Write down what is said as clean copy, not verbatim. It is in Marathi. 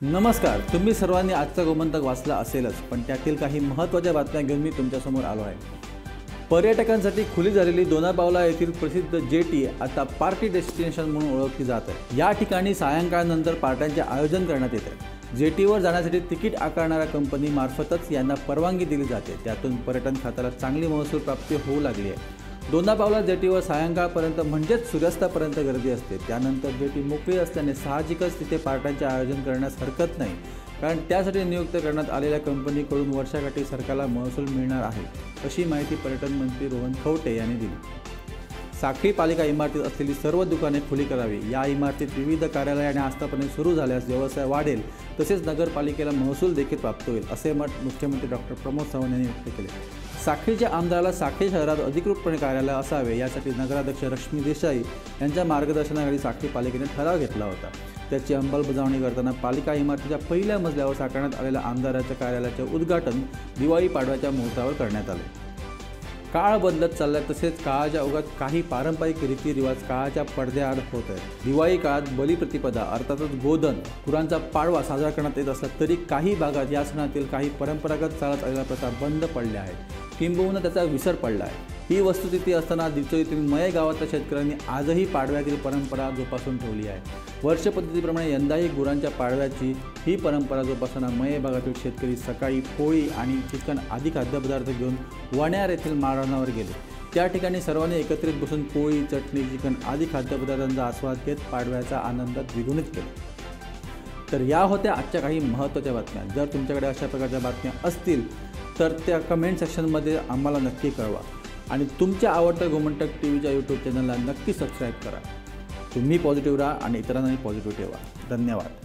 नमस्कार. तुम्ही सर्वांनी आजचा गोमंतक वाचला असेलच, पण त्यातील काही महत्त्वाच्या बातम्या घेऊन मी तुमच्यासमोर आलो आहे. पर्यटकांसाठी खुली झालेली दोनापावला येथील प्रसिद्ध जेटी आता पार्टी डेस्टिनेशन म्हणून ओळखली जात आहे. या ठिकाणी सायंकाळनंतर पार्ट्यांचे आयोजन करण्यात येते. जेटीवर जाण्यासाठी तिकीट आकारणाऱ्या कंपनीमार्फतच यांना परवानगी दिली जाते. त्यातून पर्यटन खात्याला चांगली महसूल प्राप्ती होऊ लागली आहे. दोनापावला जेटीवर सायंकाळपर्यंत म्हणजेच सूर्यास्तापर्यंत गर्दी असते. त्यानंतर जेटी मोकळी असल्याने साहजिकच तिथे पार्ट्यांचे आयोजन करण्यास हरकत नाही, कारण त्यासाठी नियुक्त करण्यात आलेल्या कंपनीकडून वर्षाकाठी सरकारला महसूल मिळणार आहे, अशी माहिती पर्यटन मंत्री रोहन खवटे यांनी दिली. साखळी पालिका इमारतीत असलेली सर्व दुकाने खुली करावी. या इमारतीत विविध कार्यालय आणि आस्थापने सुरू झाल्यास व्यवसाय वाढेल, तसेच नगरपालिकेला महसूल देखील प्राप्त होईल, असे मत मुख्यमंत्री डॉक्टर प्रमोद सावंत यांनी व्यक्त केले. साखळीच्या आमदाराला साखळी शहरात अधिकृतपणे कार्यालय असावे, यासाठी नगराध्यक्ष रश्मी देसाई यांच्या मार्गदर्शनाखाली साखळी पालिकेने ठराव घेतला होता. त्याची अंमलबजावणी करताना पालिका इमारतीच्या पहिल्या मजल्यावर साकारण्यात आलेल्या आमदाराच्या कार्यालयाचे उद्घाटन दिवाळी पाडव्याच्या मुहूर्तावर करण्यात आले. काळ बदलत चालला, तसेच काळाच्या ओघात काही पारंपरिक रीतिरिवाज काळाच्या पडद्याआड होत आहेत. दिवाळी काळात बलिप्रतिपदा अर्थातच गोधन गुरांचा पाडवा साजरा करण्यात येत असला तरी काही भागात या सणातील काही परंपरागत चालत आलेल्या प्रथा बंद पडल्या आहेत, किंबहुना त्याचा विसर पडला आहे. ही वस्तुस्थिती असताना दिवचळीतील मये गावातल्या शेतकऱ्यांनी आजही पाडव्यातील परंपरा जोपासून ठेवली आहे. वर्षपद्धतीप्रमाणे यंदाही गुरांच्या पाडव्याची ही परंपरा जोपासताना मये भागातील शेतकरी सकाळी पोळी आणि चिकन आदी खाद्यपदार्थ घेऊन वण्यार येथील माळरानावर गेले. त्या ठिकाणी सर्वांनी एकत्रित बसून पोळी, चटणी, चिकन आदी खाद्यपदार्थांचा आस्वाद घेत पाडव्याचा आनंद द्विगुणित केला. तर या होत्या आजच्या काही महत्त्वाच्या बातम्या. जर तुमच्याकडे अशा प्रकारच्या बातम्या असतील तर त्या कमेंट सेक्शनमध्ये आम्हाला नक्की कळवा आणि तुमच्या आवडत्या गोमंतक टीव्हीच्या यूट्यूब चॅनलला नक्की सबस्क्राईब करा. तुम्ही पॉझिटिव्ह राहा आणि इतरांनाही पॉझिटिव्ह ठेवा. धन्यवाद.